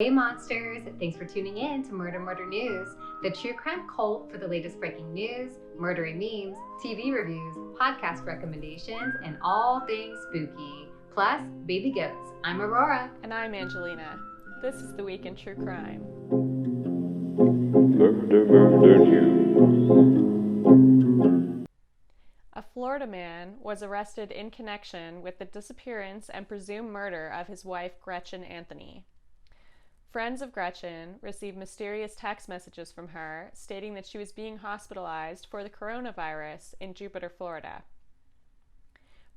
Hey monsters, thanks for tuning in to MurderMurder News, the true crime cult for the latest breaking news, murdery memes, TV reviews, podcast recommendations, and all things spooky. Plus, baby goats. I'm Aurora. And I'm Angelina. This is The Week in True Crime. MurderMurder News. A Florida man was arrested in connection with the disappearance and presumed murder of his wife, Gretchen Anthony. Friends of Gretchen received mysterious text messages from her stating that she was being hospitalized for the coronavirus in Jupiter, Florida.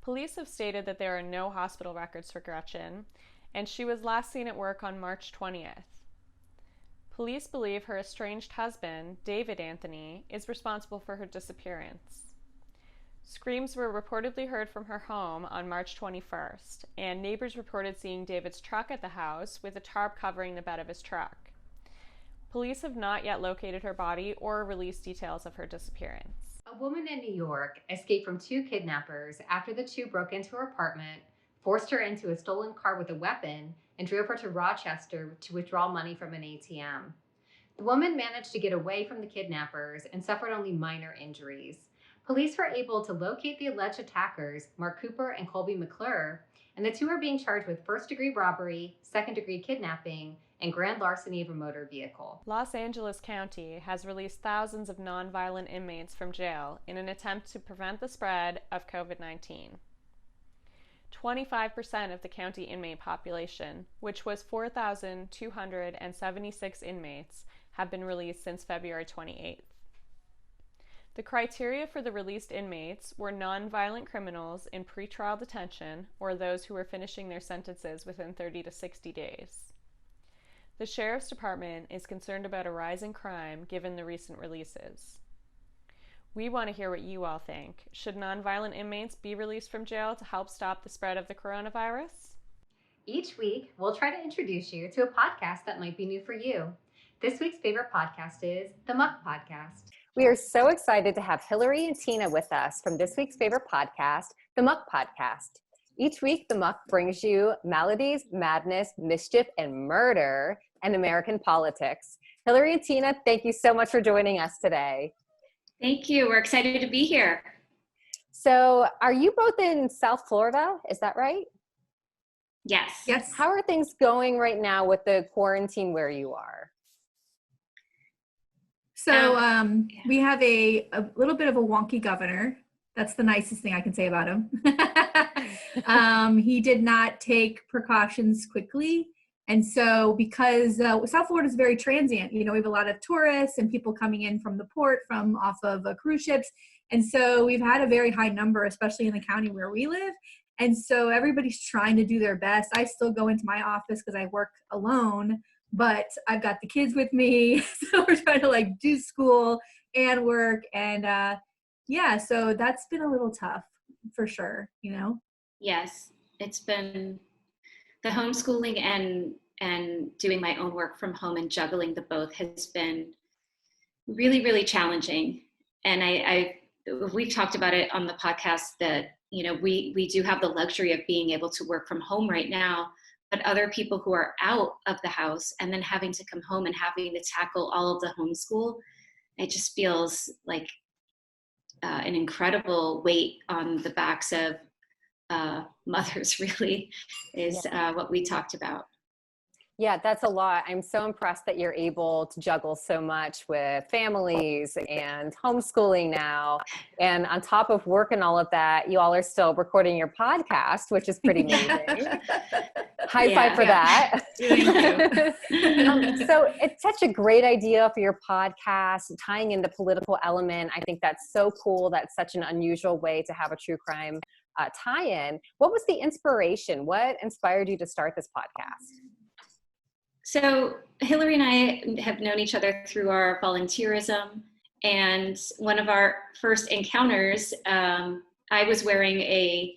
Police have stated that there are no hospital records for Gretchen, and she was last seen at work on March 20th. Police believe her estranged husband, David Anthony, is responsible for her disappearance. Screams were reportedly heard from her home on March 21st, and neighbors reported seeing David's truck at the house with a tarp covering the bed of his truck. Police have not yet located her body or released details of her disappearance. A woman in New York escaped from two kidnappers after the two broke into her apartment, forced her into a stolen car with a weapon, and drove her to Rochester to withdraw money from an ATM. The woman managed to get away from the kidnappers and suffered only minor injuries. Police were able to locate the alleged attackers, Mark Cooper and Colby McClure, and the two are being charged with first-degree robbery, second-degree kidnapping, and grand larceny of a motor vehicle. Los Angeles County has released thousands of nonviolent inmates from jail in an attempt to prevent the spread of COVID-19. 25% of the county inmate population, which was 4,276 inmates, have been released since February 28th. The criteria for the released inmates were nonviolent criminals in pretrial detention or those who were finishing their sentences within 30 to 60 days. The Sheriff's Department is concerned about a rise in crime given the recent releases. We want to hear what you all think. Should nonviolent inmates be released from jail to help stop the spread of the coronavirus? Each week, we'll try to introduce you to a podcast that might be new for you. This week's favorite podcast is the Muck Podcast. We are so excited to have Hillary and Tina with us from this week's favorite podcast, the Muck Podcast. Each week, the Muck brings you maladies, madness, mischief, and murder and American politics. Hillary and Tina, thank you so much for joining us today. Thank you. We're excited to be here. So, are you both in South Florida? Is that right? Yes. Yes. How are things going right now with the quarantine where you are? So we have a little bit of a wonky governor. That's the nicest thing I can say about him. He did not take precautions quickly. And so because South Florida is very transient, we have a lot of tourists and people coming in from the port, from off of cruise ships. And so we've had a very high number, especially in the county where we live. And so everybody's trying to do their best. I still go into my office because I work alone, but I've got the kids with me. So we're trying to do school and work. And so that's been a little tough for sure, Yes, it's been the homeschooling and doing my own work from home and juggling the both has been really, really challenging. And we've talked about it on the podcast that, we do have the luxury of being able to work from home right now, but other people who are out of the house and then having to come home and having to tackle all of the homeschool, it just feels like an incredible weight on the backs of mothers, really, is what we talked about. Yeah, that's a lot. I'm so impressed that you're able to juggle so much with families and homeschooling now. And on top of work and all of that, you all are still recording your podcast, which is pretty amazing. High five for that. So it's such a great idea for your podcast, tying in the political element. I think that's so cool. That's such an unusual way to have a true crime tie-in. What was the inspiration? What inspired you to start this podcast? So Hillary and I have known each other through our volunteerism, and one of our first encounters, I was wearing a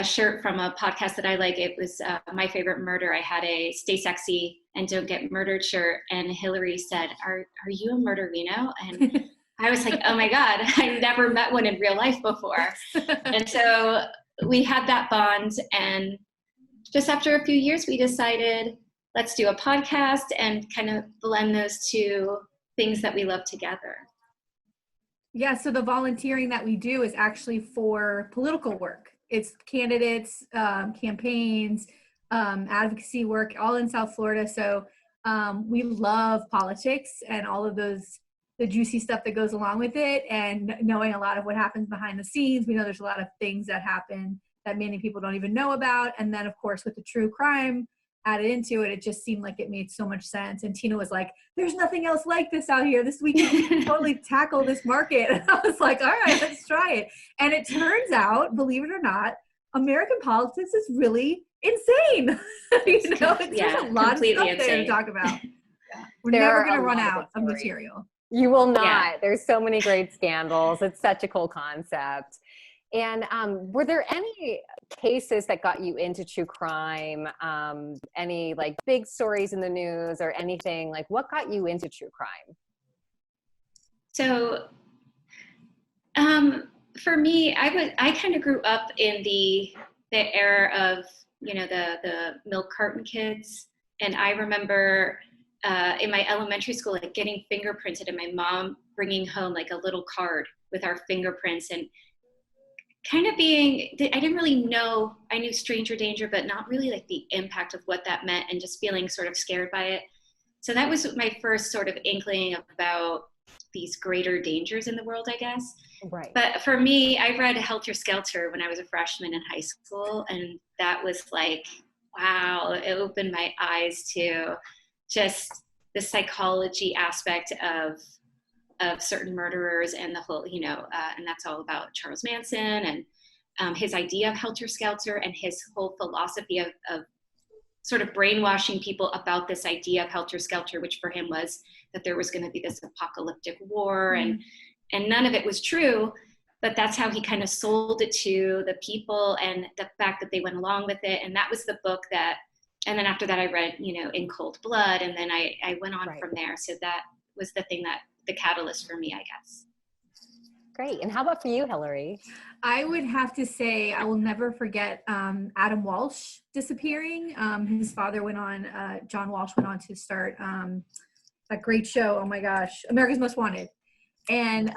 shirt from a podcast that I like. It was My Favorite Murder. I had a Stay Sexy and Don't Get Murdered shirt, and Hillary said, are you a murderino? And I was like, oh my God, I never met one in real life before. And so we had that bond, and just after a few years, we decided let's do a podcast and kind of blend those two things that we love together. Yeah, so the volunteering that we do is actually for political work. It's candidates, campaigns, advocacy work, all in South Florida. So we love politics and all of the juicy stuff that goes along with it, and knowing a lot of what happens behind the scenes. We know there's a lot of things that happen that many people don't even know about. And then, of course, with the true crime added into it, it just seemed like it made so much sense. And Tina was like, there's nothing else like this out here. We can totally tackle this market. And I was like, all right, let's try it. And it turns out, believe it or not, American politics is really insane. There's a lot of stuff there to talk about. Yeah. We're never going to run out of material. You will not. Yeah. There's so many great scandals. It's such a cool concept. And were there any cases that got you into true crime? Any like big stories in the news or anything? Like, what got you into true crime? So for me, I kind of grew up in the era of, the milk carton kids. And I remember in my elementary school, like getting fingerprinted and my mom bringing home like a little card with our fingerprints, and kind of I didn't really know, I knew stranger danger, but not really like the impact of what that meant, and just feeling sort of scared by it. So that was my first sort of inkling about these greater dangers in the world, I guess. Right. But for me, I read Helter Skelter when I was a freshman in high school, and that was like, wow, it opened my eyes to just the psychology aspect of certain murderers and the whole, and that's all about Charles Manson and his idea of Helter Skelter and his whole philosophy of sort of brainwashing people about this idea of Helter Skelter, which for him was that there was going to be this apocalyptic war, and none of it was true, but that's how he kind of sold it to the people, and the fact that they went along with it. And that was the book and then after that I read, In Cold Blood, and then I went on from there. So that was the catalyst for me, I guess. Great. And how about for you, Hillary? I would have to say I will never forget Adam Walsh disappearing. His father John Walsh went on to start that great show, oh my gosh, America's Most Wanted. And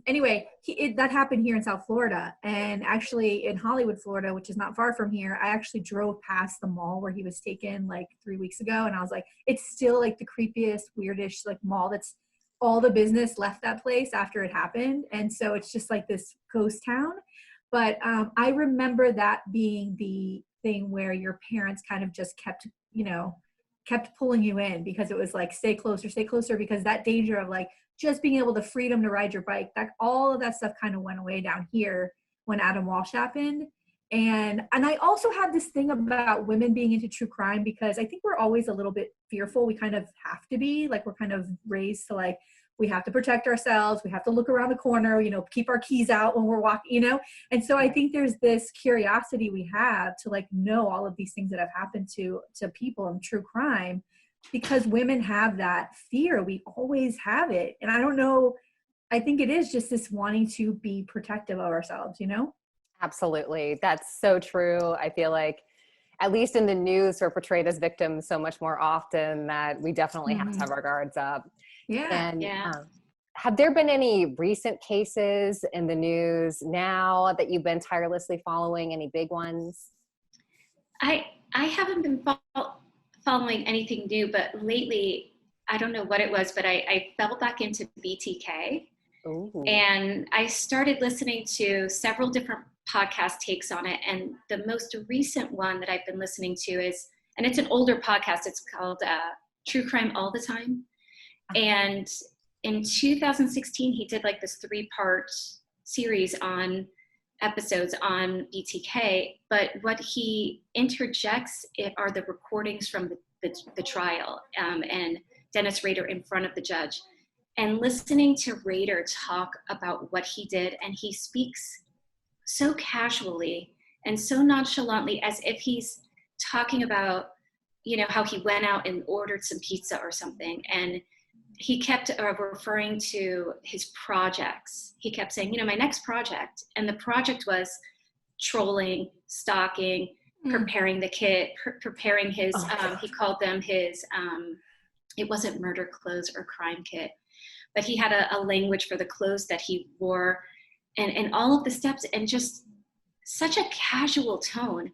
anyway, that happened here in South Florida, and actually in Hollywood, Florida, which is not far from here. I actually drove past the mall where he was taken like 3 weeks ago, and I was like, it's still like the creepiest, weirdest like mall that's all the business left that place after it happened. And so it's just like this ghost town. But I remember that being the thing where your parents kind of just kept pulling you in, because it was like, stay closer, because that danger of like just being able to freedom to ride your bike, that all of that stuff kind of went away down here when Adam Walsh happened. And I also have this thing about women being into true crime, because I think we're always a little bit fearful. We kind of have to be, like, we're kind of raised to like, we have to protect ourselves. We have to look around the corner, keep our keys out when we're walking, And so I think there's this curiosity we have to like know all of these things that have happened to people in true crime, because women have that fear. We always have it. And I don't know, I think it is just this wanting to be protective of ourselves, Absolutely. That's so true. I feel like, at least in the news, we're portrayed as victims so much more often that we definitely have to have our guards up. Yeah. And have there been any recent cases in the news now that you've been tirelessly following? Any big ones? I haven't been following anything new, but lately, I don't know what it was, but I fell back into BTK. Ooh. And I started listening to several different podcast takes on it. And the most recent one that I've been listening to is, and it's an older podcast, it's called True Crime All the Time. And in 2016, he did like this 3-part series on episodes on BTK, but what he interjects are the recordings from the trial, and Dennis Rader in front of the judge, and listening to Rader talk about what he did. And he speaks so casually and so nonchalantly, as if he's talking about, how he went out and ordered some pizza or something. And he kept referring to his projects. He kept saying, my next project. And the project was trolling, stalking, preparing the kit, preparing his, he called them his, it wasn't murder clothes or crime kit, but he had a language for the clothes that he wore, and all of the steps, and just such a casual tone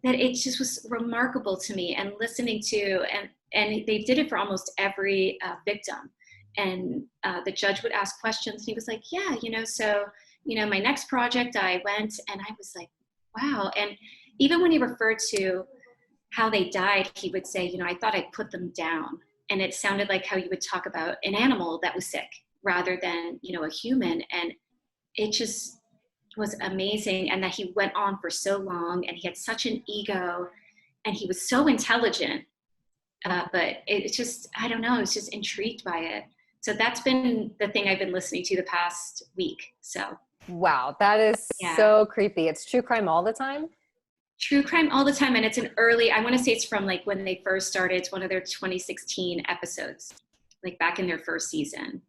that it just was remarkable to me. And listening to, and they did it for almost every victim. And the judge would ask questions, and he was like, yeah, so, my next project, I went, and I was like, wow. And even when he referred to how they died, he would say, I thought I put them down. And it sounded like how you would talk about an animal that was sick rather than, a human. And it just was amazing. And that he went on for so long, and he had such an ego, and he was so intelligent. But it's just, I don't know, I was just intrigued by it. So that's been the thing I've been listening to the past week. So. Wow, that is so creepy. It's true crime all the time? True crime all the time. And it's I want to say it's from like when they first started. It's one of their 2016 episodes, like back in their first season.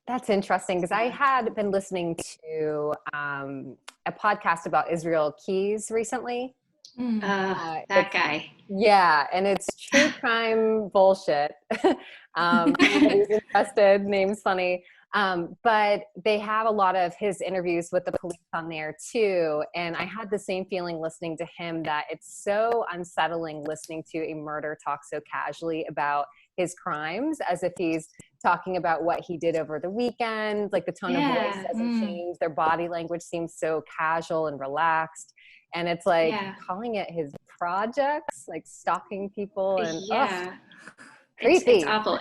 That's interesting, because I had been listening to a podcast about Israel Keys recently. That guy. Yeah, and it's true crime bullshit. Who's interested, name's funny. But they have a lot of his interviews with the police on there too. And I had the same feeling listening to him, that it's so unsettling listening to a murder talk so casually about his crimes, as if he's talking about what he did over the weekend. Like the tone of voice doesn't change. Their body language seems so casual and relaxed. And it's like calling it his projects, like stalking people, and creepy. It's awful.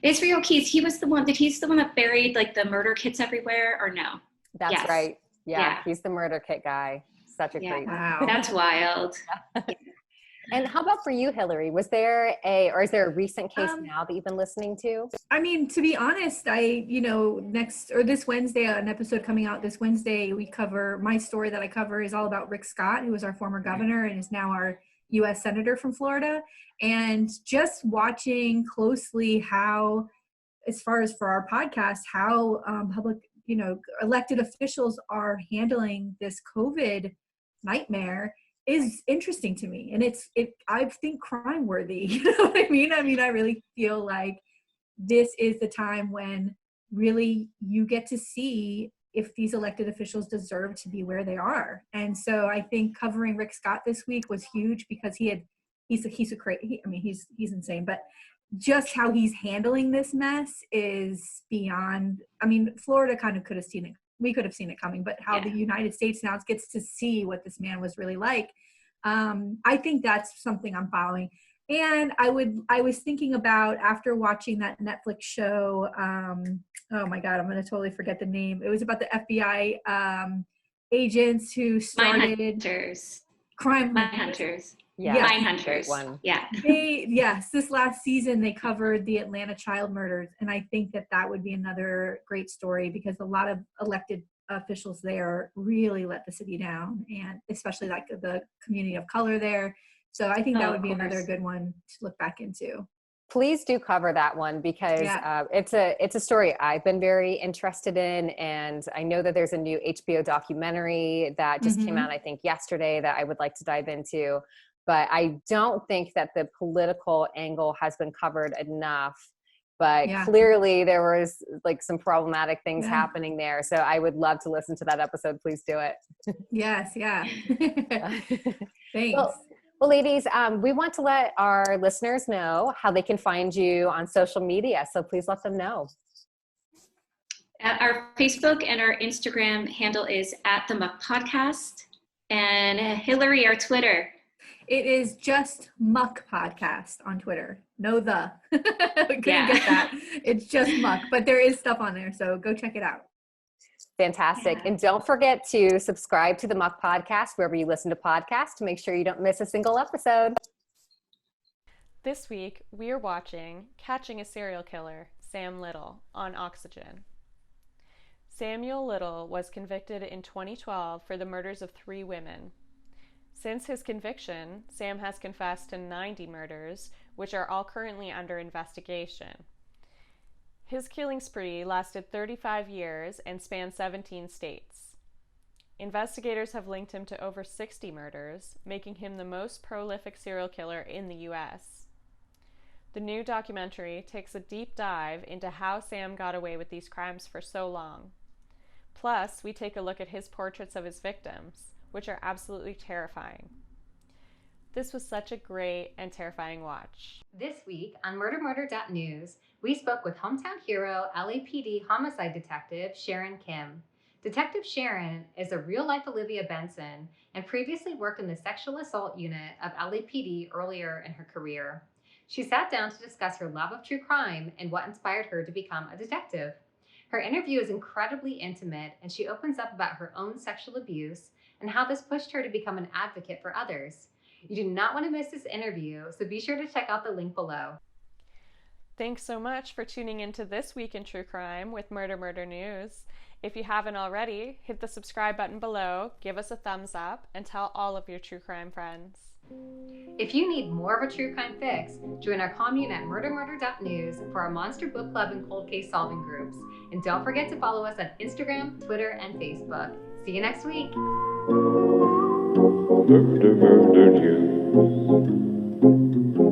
Israel Keys, he's the one that buried like the murder kits everywhere, or no? That's right. Yeah, he's the murder kit guy. Such a creep. Wow. That's wild. And how about for you, Hillary? Is there a recent case now that you've been listening to? I mean, to be honest, this Wednesday, an episode coming out this Wednesday, my story that I cover is all about Rick Scott, who was our former governor and is now our U.S. Senator from Florida. And just watching closely how, as far as for our podcast, how public, elected officials are handling this COVID nightmare is interesting to me. And I think crime worthy. You know what I mean? I really feel like this is the time when really you get to see if these elected officials deserve to be where they are. And so I think covering Rick Scott this week was huge, because he's insane, but just how he's handling this mess is beyond. Florida kind of could have seen it. We could have seen it coming, but how the United States now gets to see what this man was really like. I think that's something I'm following. And I was thinking about, after watching that Netflix show, oh my God, I'm going to totally forget the name. It was about the FBI agents who started Mindhunters. Mindhunters. Yeah. Mindhunters. One. Yeah. This last season they covered the Atlanta child murders, and I think that would be another great story, because a lot of elected officials there really let the city down, and especially like the community of color there. So I think that would be another good one to look back into. Please do cover that one, because it's a story I've been very interested in. And I know that there's a new HBO documentary that just came out, I think yesterday, that I would like to dive into. But I don't think that the political angle has been covered enough. But clearly there was like some problematic things happening there. So I would love to listen to that episode. Please do it. Yes. Yeah. Thanks. Well, ladies, we want to let our listeners know how they can find you on social media. So please let them know. Our Facebook and our Instagram handle is @the Muck Podcast. And Hillary, our Twitter. It is just Muck Podcast on Twitter. No the. We couldn't get that. It's just Muck, but there is stuff on there, so go check it out. Fantastic. And don't forget to subscribe to the Muck Podcast wherever you listen to podcasts to make sure you don't miss a single episode. This week, we are watching Catching a Serial Killer, Sam Little, on Oxygen. Samuel Little was convicted in 2012 for the murders of 3 women. Since his conviction, Sam has confessed to 90 murders, which are all currently under investigation. His killing spree lasted 35 years and spanned 17 states. Investigators have linked him to over 60 murders, making him the most prolific serial killer in the U.S. The new documentary takes a deep dive into how Sam got away with these crimes for so long. Plus, we take a look at his portraits of his victims, which are absolutely terrifying. This was such a great and terrifying watch. This week on MurderMurder.news, we spoke with hometown hero LAPD homicide detective Sharon Kim. Detective Sharon is a real-life Olivia Benson and previously worked in the sexual assault unit of LAPD earlier in her career. She sat down to discuss her love of true crime and what inspired her to become a detective. Her interview is incredibly intimate, and she opens up about her own sexual abuse and how this pushed her to become an advocate for others. You do not want to miss this interview, so be sure to check out the link below. Thanks so much for tuning into This Week in True Crime with Murder News. If you haven't already, hit the subscribe button below, give us a thumbs up, and tell all of your true crime friends. If you need more of a true crime fix, join our commune at MurderMurder.news for our monster book club and cold case solving groups. And don't forget to follow us on Instagram, Twitter, and Facebook. See you next week. Murder News.